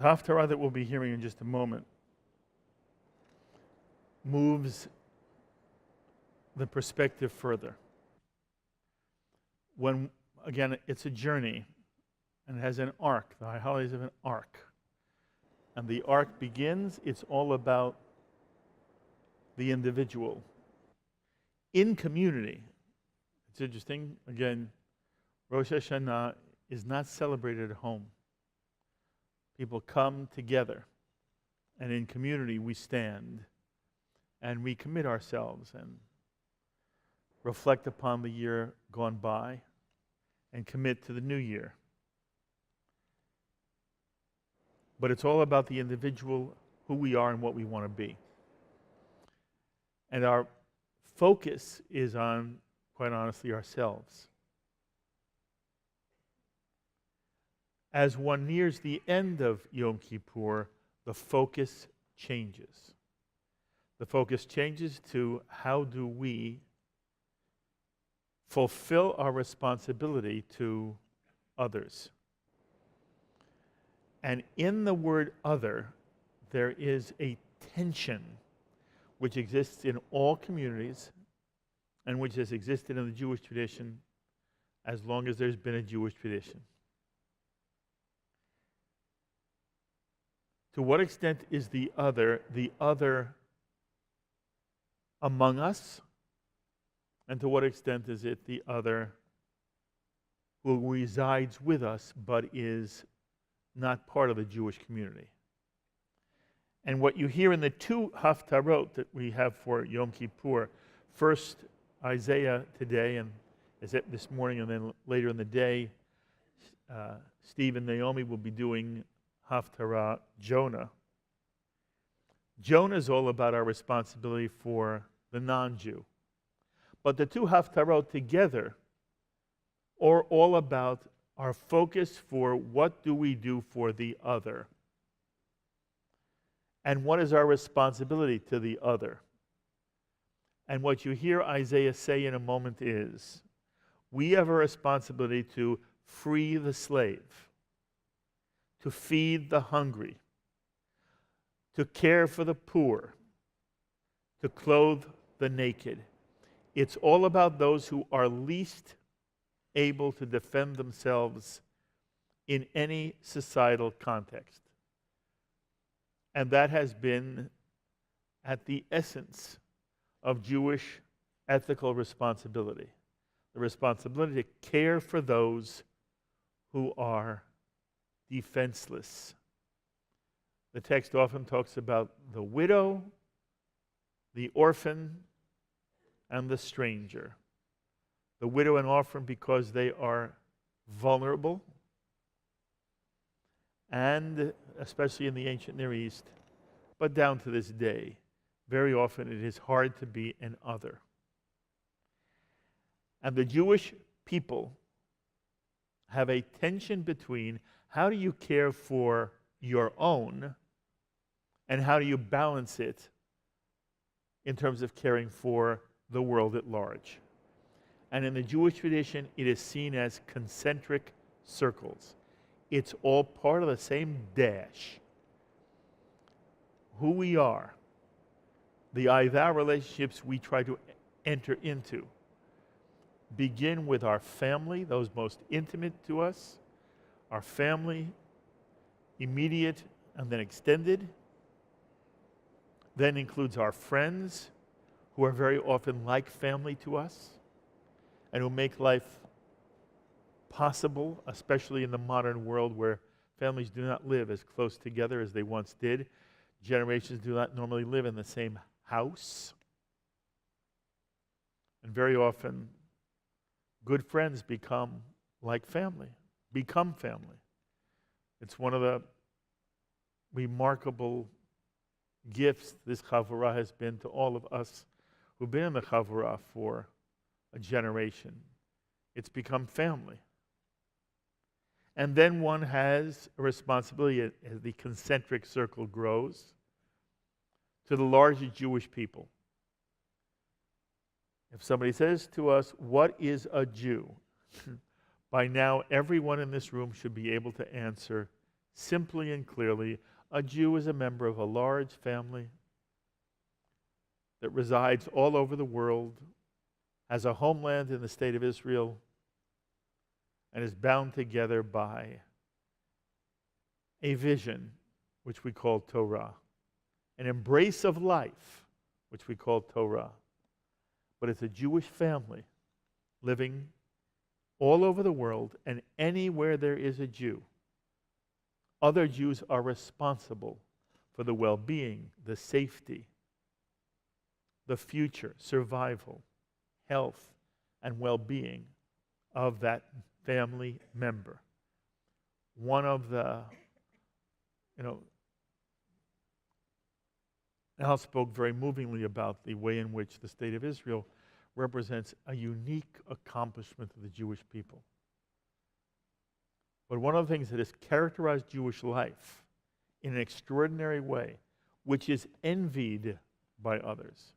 The Haftarah that we'll be hearing in just a moment moves the perspective further. When, again, it's a journey and it has an arc. The high holidays have an arc. And the arc begins, it's all about the individual in community. It's interesting, again, Rosh Hashanah is not celebrated at home. People come together, and in community we stand, and we commit ourselves and reflect upon the year gone by and commit to the new year. But it's all about the individual, who we are and what we want to be. And our focus is on, quite honestly, ourselves. As one nears the end of Yom Kippur, the focus changes. The focus changes to how do we fulfill our responsibility to others. And in the word other, there is a tension which exists in all communities and which has existed in the Jewish tradition as long as there's been a Jewish tradition. To what extent is the other among us? And to what extent is it the other who resides with us but is not part of the Jewish community? And what you hear in the two haftarot that we have for Yom Kippur, first Isaiah today, and is it this morning, and then later in the day, Steve and Naomi will be doing Haftarah Jonah. Jonah is all about our responsibility for the non-Jew. But the two Haftarot together are all about our focus for what do we do for the other. And what is our responsibility to the other. And what you hear Isaiah say in a moment is, we have a responsibility to free the slave, to feed the hungry, to care for the poor, to clothe the naked. It's all about those who are least able to defend themselves in any societal context. And that has been at the essence of Jewish ethical responsibility. The responsibility to care for those who are defenseless. The text often talks about the widow, the orphan, and the stranger. The widow and orphan because they are vulnerable, and especially in the ancient Near East, but down to this day, very often it is hard to be an other. And the Jewish people have a tension between how do you care for your own and how do you balance it in terms of caring for the world at large. And in the Jewish tradition, it is seen as concentric circles. It's all part of the same dash. Who we are, the Ivah relationships we try to enter into, begin with our family, those most intimate to us, our family, immediate and then extended, then includes our friends, who are very often like family to us, and who make life possible, especially in the modern world where families do not live as close together as they once did. Generations do not normally live in the same house. And very often, good friends become like family, become family. It's one of the remarkable gifts this Chavurah has been to all of us who've been in the Chavurah for a generation. It's become family. And then one has a responsibility as the concentric circle grows to the larger Jewish people. If somebody says to us, what is a Jew? By now, everyone in this room should be able to answer Simply and clearly, a Jew is a member of a large family that resides all over the world, has a homeland in the state of Israel, and is bound together by a vision, which we call Torah, an embrace of life, which we call Torah. But it's a Jewish family living all over the world, and anywhere there is a Jew, other Jews are responsible for the well-being, the safety, the future, survival, health, and well-being of that family member. One of the, Al spoke very movingly about the way in which the state of Israel represents a unique accomplishment of the Jewish people. But one of the things that has characterized Jewish life in an extraordinary way, which is envied by others,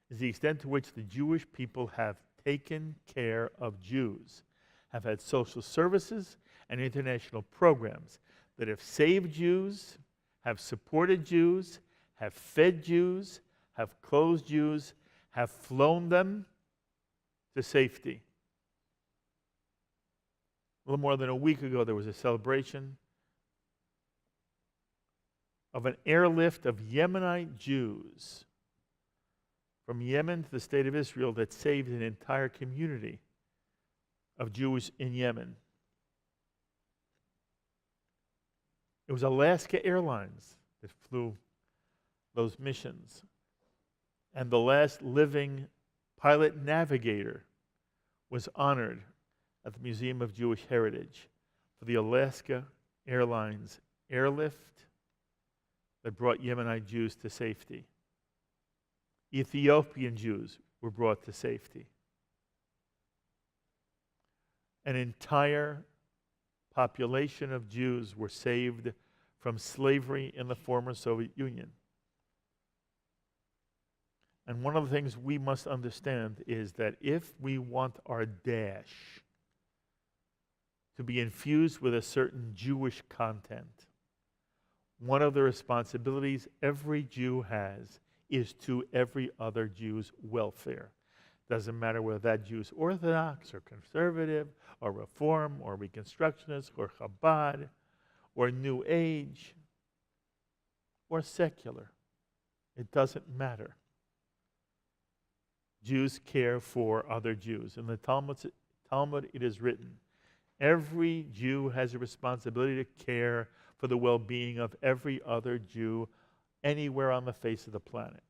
is the extent to which the Jewish people have taken care of Jews, have had social services and international programs that have saved Jews, have supported Jews, have fed Jews, have clothed Jews, have flown them to safety. A little more than a week ago, there was a celebration of an airlift of Yemenite Jews from Yemen to the state of Israel that saved an entire community of Jews in Yemen. It was Alaska Airlines that flew those missions. And the last living pilot navigator was honored at the Museum of Jewish Heritage for the Alaska Airlines airlift that brought Yemenite Jews to safety. Ethiopian Jews were brought to safety. An entire population of Jews were saved from slavery in the former Soviet Union. And one of the things we must understand is that if we want our dash to be infused with a certain Jewish content, one of the responsibilities every Jew has is to every other Jew's welfare. Doesn't matter whether that Jew's Orthodox or conservative or Reform or Reconstructionist or Chabad or New Age or secular. It doesn't matter. Jews care for other Jews. In the Talmud it is written, every Jew has a responsibility to care for the well-being of every other Jew anywhere on the face of the planet.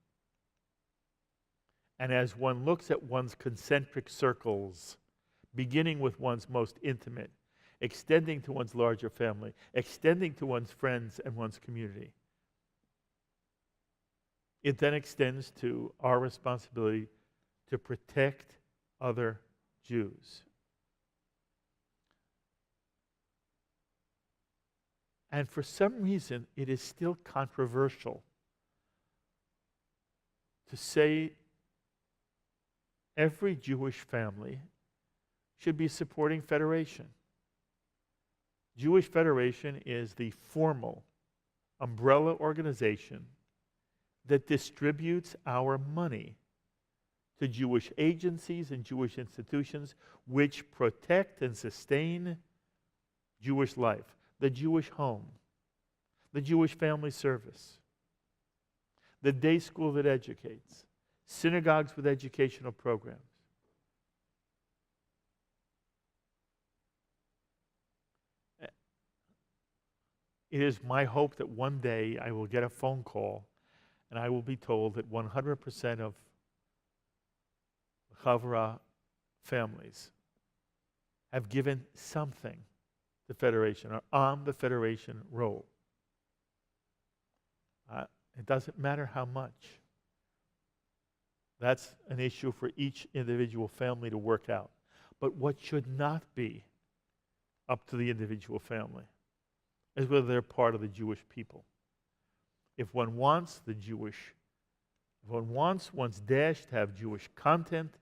And as one looks at one's concentric circles, beginning with one's most intimate, extending to one's larger family, extending to one's friends and one's community, it then extends to our responsibility to protect other Jews. And for some reason, it is still controversial to say every Jewish family should be supporting Federation. Jewish Federation is the formal umbrella organization that distributes our money to Jewish agencies and Jewish institutions which protect and sustain Jewish life. The Jewish home, the Jewish family service, the day school that educates, synagogues with educational programs. It is my hope that one day I will get a phone call and I will be told that 100% of Chavra families have given something to Federation, are on the Federation roll. It doesn't matter how much. That's an issue for each individual family to work out. But what should not be up to the individual family is whether they're part of the Jewish people. If one wants one's dash to have Jewish content,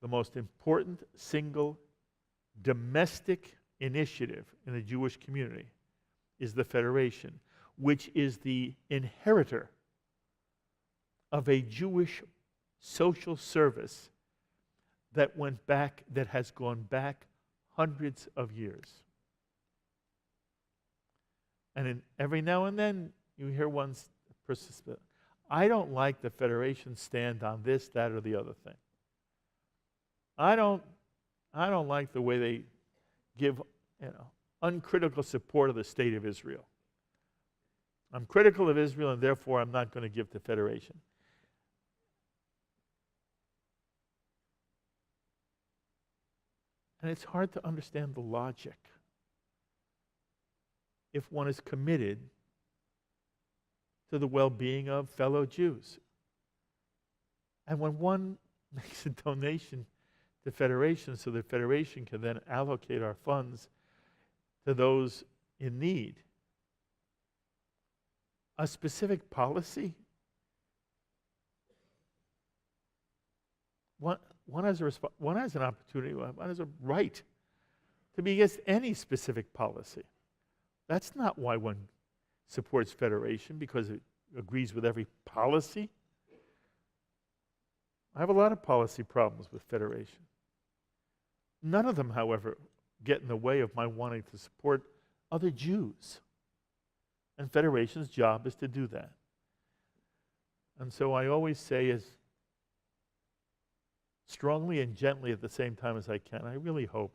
the most important single domestic initiative in the Jewish community is the Federation, which is the inheritor of a Jewish social service that has gone back hundreds of years. And every now and then you hear one person say, I don't like the Federation stand on this, that, or the other thing. I don't like the way they give, uncritical support of the state of Israel. I'm critical of Israel, and therefore I'm not going to give to Federation. And it's hard to understand the logic if one is committed to the well-being of fellow Jews. And when one makes a donation to Federation so the Federation can then allocate our funds to those in need, a specific policy, one has an opportunity, one has a right to be against any specific policy. That's not why one supports Federation, because it agrees with every policy. I have a lot of policy problems with Federation. None of them, however, get in the way of my wanting to support other Jews. And Federation's job is to do that. And so I always say, as strongly and gently at the same time as I can, I really hope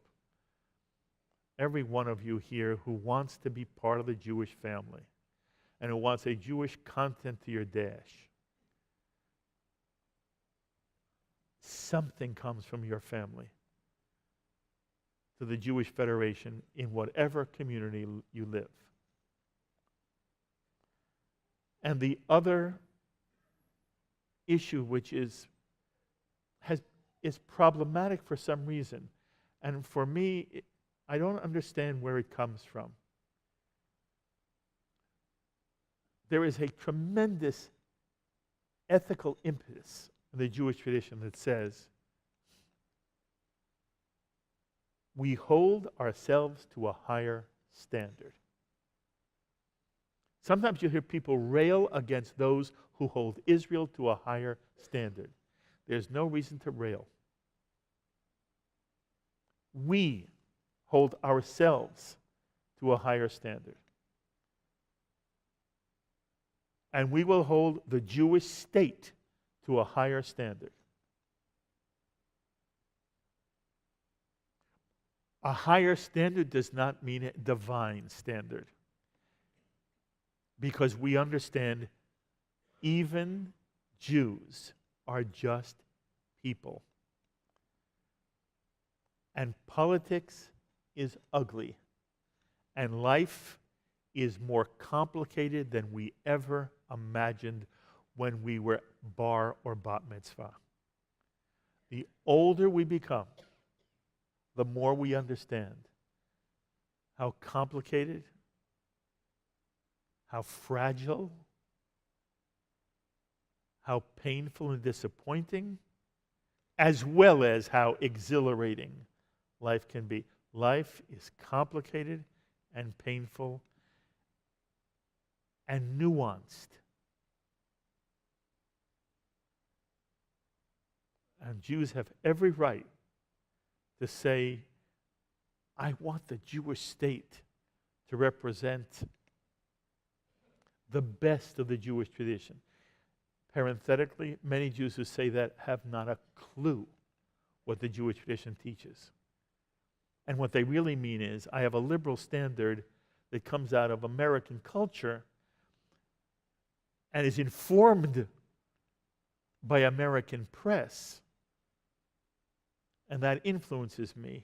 every one of you here who wants to be part of the Jewish family and who wants a Jewish content to your dash, something comes from your family to the Jewish Federation in whatever community you live. And the other issue, which is problematic for some reason, and for me, I don't understand where it comes from. There is a tremendous ethical impetus in the Jewish tradition that says, we hold ourselves to a higher standard. Sometimes you hear people rail against those who hold Israel to a higher standard. There's no reason to rail. We hold ourselves to a higher standard. And we will hold the Jewish state to a higher standard. A higher standard does not mean a divine standard, because we understand even Jews are just people. And politics is ugly. And life is more complicated than we ever imagined when we were bar or bat mitzvah. The older we become, the more we understand how complicated, how fragile, how painful and disappointing, as well as how exhilarating life can be. Life is complicated and painful and nuanced. And Jews have every right to say, I want the Jewish state to represent the best of the Jewish tradition. Parenthetically, many Jews who say that have not a clue what the Jewish tradition teaches. And what they really mean is, I have a liberal standard that comes out of American culture and is informed by American press. And that influences me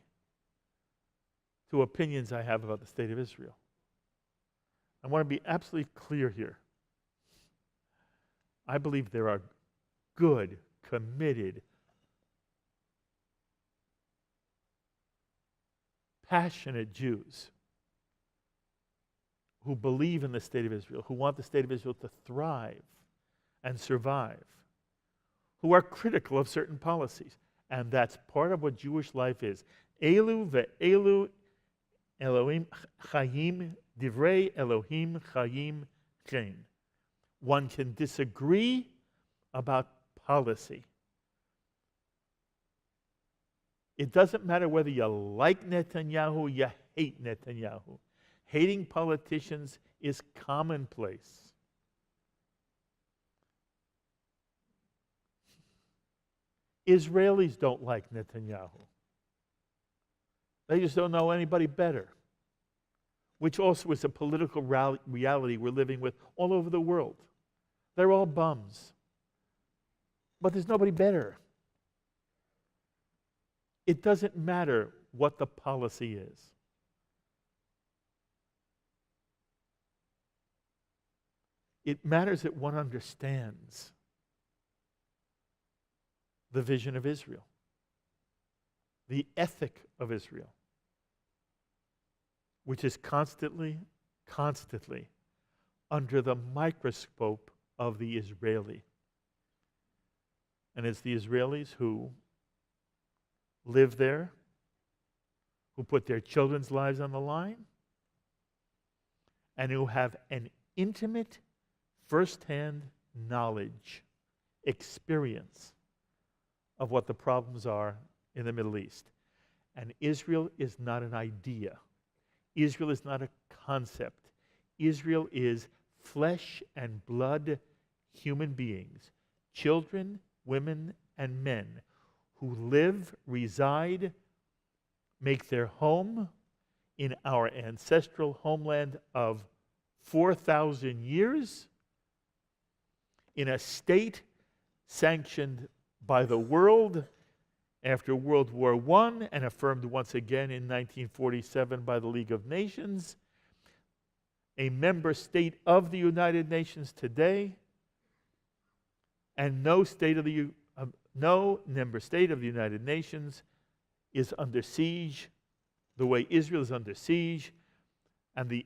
to opinions I have about the state of Israel. I want to be absolutely clear here. I believe there are good, committed, passionate Jews who believe in the state of Israel, who want the state of Israel to thrive and survive, who are critical of certain policies. And that's part of what Jewish life is. Elu ve'elu Elohim chayim Divrei Elohim Chaim Chen. One can disagree about policy. It doesn't matter whether you like Netanyahu or you hate Netanyahu. Hating politicians is commonplace. Israelis don't like Netanyahu. They just don't know anybody better, which also is a political reality we're living with all over the world. They're all bums. But there's nobody better. It doesn't matter what the policy is. It matters that one understands the vision of Israel, the ethic of Israel, which is constantly under the microscope of the Israeli. And it's the Israelis who live there, who put their children's lives on the line, and who have an intimate, first-hand knowledge, experience of what the problems are in the Middle East. And Israel is not an idea. Israel is not a concept. Israel is flesh and blood human beings, children, women, and men who live, reside, make their home in our ancestral homeland of 4,000 years, in a state sanctioned by the world after World War I and affirmed once again in 1947 by the League of Nations, a member state of the United Nations today, and no member state of the United Nations is under siege the way Israel is under siege. And the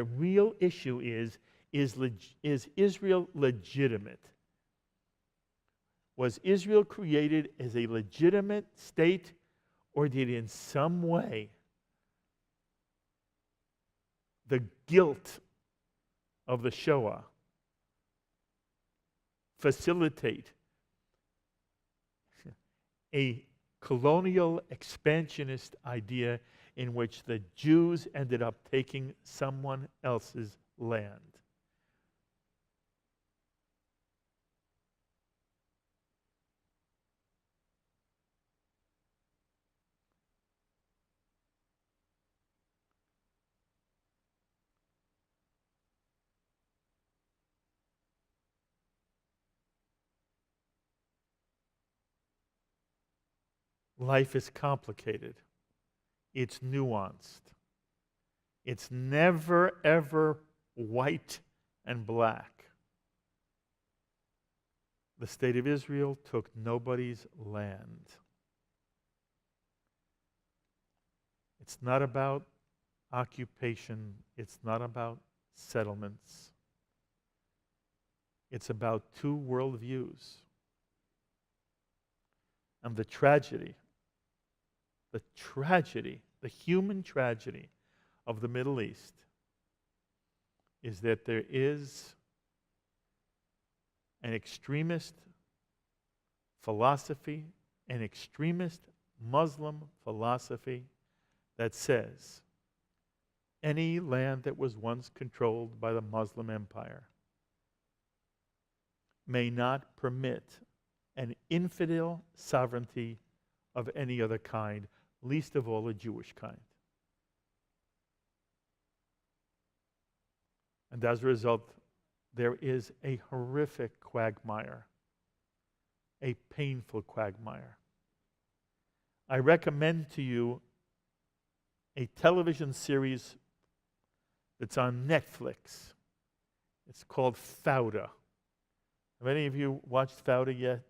real issue is Israel legitimate? Was Israel created as a legitimate state, or did in some way the guilt of the Shoah facilitate a colonial expansionist idea in which the Jews ended up taking someone else's land? Life is complicated. It's nuanced. It's never, ever white and black. The state of Israel took nobody's land. It's not about occupation. It's not about settlements. It's about two worldviews. And the tragedy, the human tragedy of the Middle East is that there is an extremist philosophy, an extremist Muslim philosophy that says any land that was once controlled by the Muslim Empire may not permit an infidel sovereignty of any other kind, least of all a Jewish kind. And as a result, there is a horrific quagmire, a painful quagmire. I recommend to you a television series that's on Netflix. It's called Fauda. Have any of you watched Fauda yet?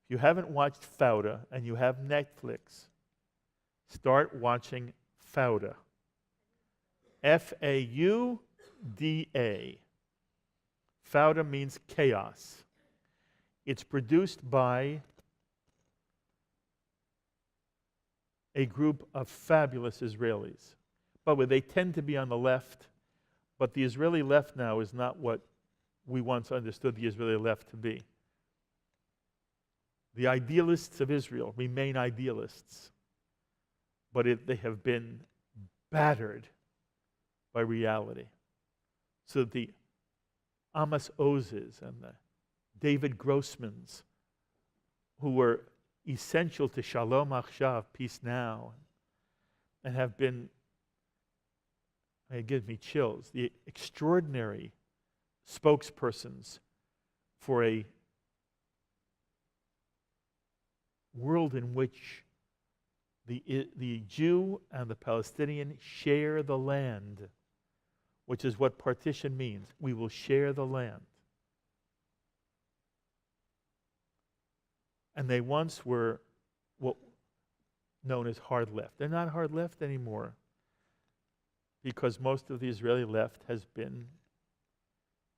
If you haven't watched Fauda and you have Netflix, start watching Fauda. F-A-U-D-A. Fauda means chaos. It's produced by a group of fabulous Israelis. By the way, they tend to be on the left, but the Israeli left now is not what we once understood the Israeli left to be. The idealists of Israel remain idealists, but they have been battered by reality. So the Amos Ozes and the David Grossmans, who were essential to Shalom Achshav, peace now, and have been, it gives me chills, the extraordinary spokespersons for a world in which the Jew and the Palestinian share the land, which is what partition means. We will share the land. And they once were what known as hard left. They're not hard left anymore because most of the Israeli left has been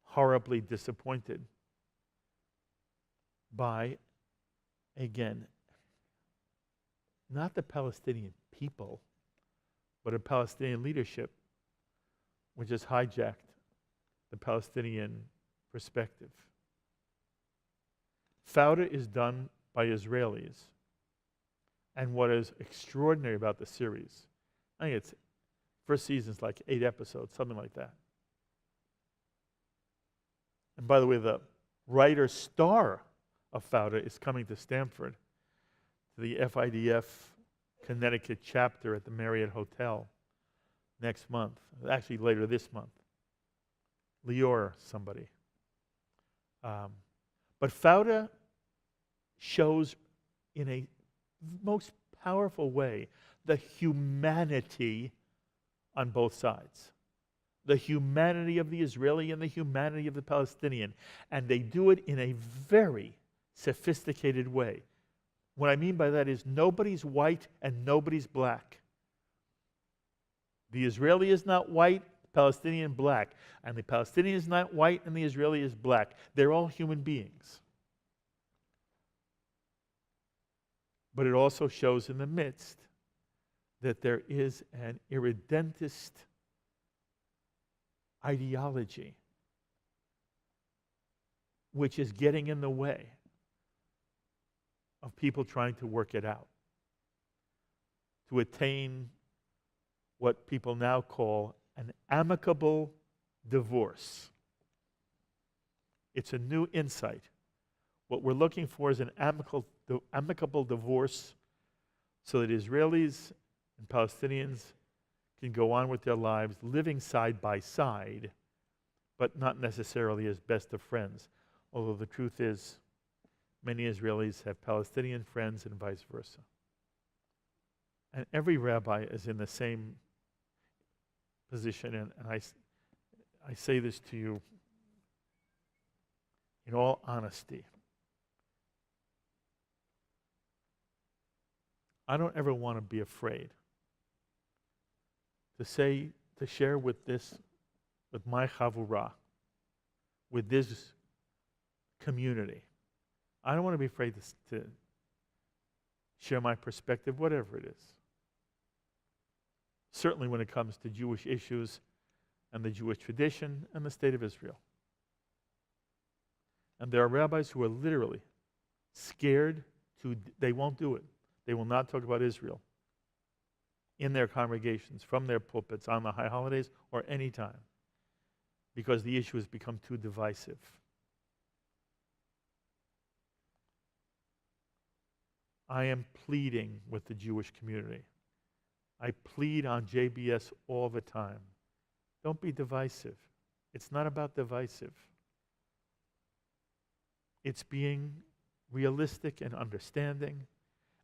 horribly disappointed by, again, not the Palestinian people, but a Palestinian leadership which has hijacked the Palestinian perspective. Fauda is done by Israelis. And what is extraordinary about the series, I think it's first season's like 8 episodes, something like that. And by the way, the writer star of Fauda is coming to Stamford, to the FIDF Connecticut chapter at the Marriott Hotel next month, actually later this month. Lior somebody. But Fauda shows in a most powerful way the humanity on both sides. The humanity of the Israeli and the humanity of the Palestinian. And they do it in a very sophisticated way. What I mean by that is nobody's white and nobody's black. The Israeli is not white, the Palestinian black. And the Palestinian is not white and the Israeli is black. They're all human beings. But it also shows in the midst that there is an irredentist ideology which is getting in the way of people trying to work it out, to attain what people now call an amicable divorce. It's a new insight. What we're looking for is an amicable divorce so that Israelis and Palestinians can go on with their lives living side by side, but not necessarily as best of friends. Although the truth is, many Israelis have Palestinian friends and vice versa. And every rabbi is in the same position, and I say this to you in all honesty. I don't ever want to be afraid to share with my chavurah, with this community. I don't want to be afraid to share my perspective, whatever it is. Certainly when it comes to Jewish issues and the Jewish tradition and the state of Israel. And there are rabbis who are literally scared they won't do it. They will not talk about Israel in their congregations, from their pulpits, on the high holidays, or any time, because the issue has become too divisive. I am pleading with the Jewish community. I plead on JBS all the time. Don't be divisive. It's not about divisive. It's being realistic and understanding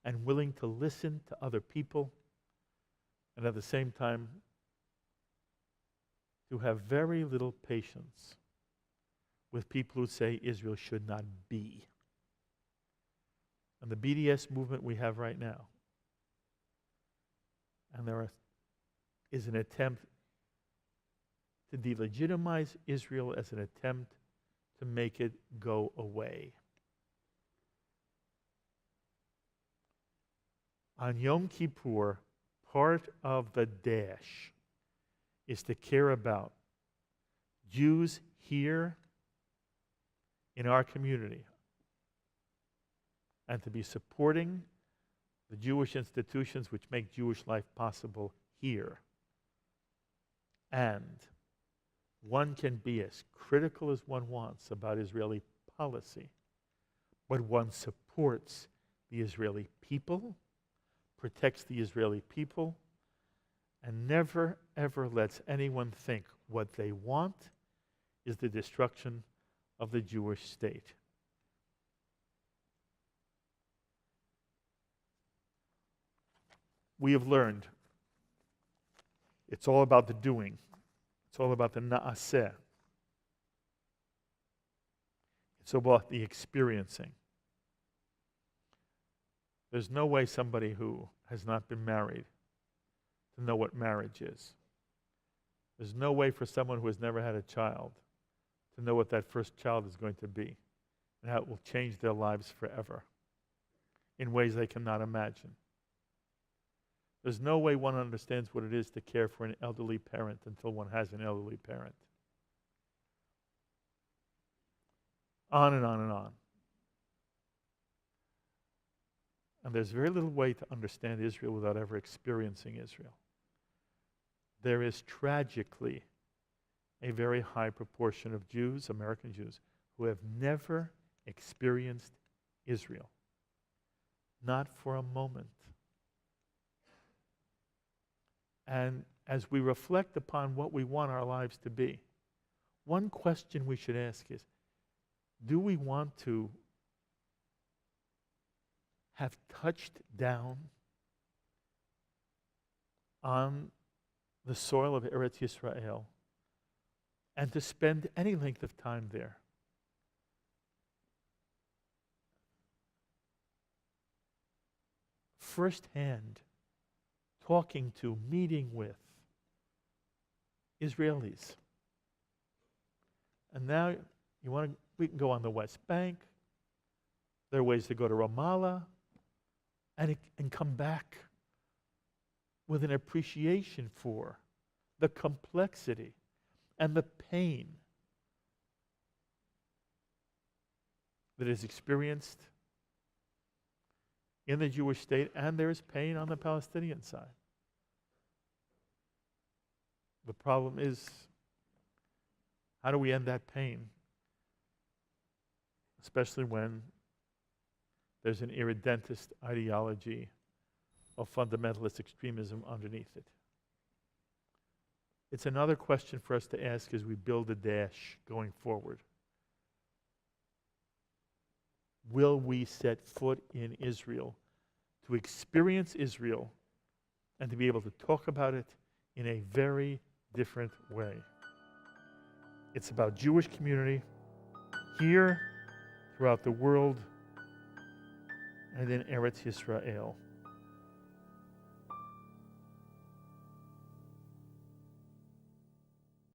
and willing to listen to other people, and at the same time to have very little patience with people who say Israel should not be. And the BDS movement we have right now, and is an attempt to delegitimize Israel as an attempt to make it go away. On Yom Kippur, part of the dash is to care about Jews here in our community and to be supporting the Jewish institutions which make Jewish life possible here. And one can be as critical as one wants about Israeli policy, but one supports the Israeli people, protects the Israeli people, and never, ever lets anyone think what they want is the destruction of the Jewish state. We have learned it's all about the doing. It's all about the na'aseh. It's about the experiencing. There's no way somebody who has not been married to know what marriage is. There's no way for someone who has never had a child to know what that first child is going to be and how it will change their lives forever in ways they cannot imagine. There's no way one understands what it is to care for an elderly parent until one has an elderly parent. On and on and on. And there's very little way to understand Israel without ever experiencing Israel. There is tragically a very high proportion of Jews, American Jews, who have never experienced Israel. Not for a moment. And as we reflect upon what we want our lives to be, one question we should ask is, do we want to have touched down on the soil of Eretz Yisrael and to spend any length of time there? Firsthand, talking to, meeting with Israelis. And now we can go on the West Bank. There are ways to go to Ramallah and come back with an appreciation for the complexity and the pain that is experienced in the Jewish state, and there is pain on the Palestinian side. The problem is, how do we end that pain? Especially when there's an irredentist ideology of fundamentalist extremism underneath it. It's another question for us to ask as we build a dash going forward. Will we set foot in Israel to experience Israel and to be able to talk about it in a very different way? It's about Jewish community here, throughout the world, and in Eretz Yisrael.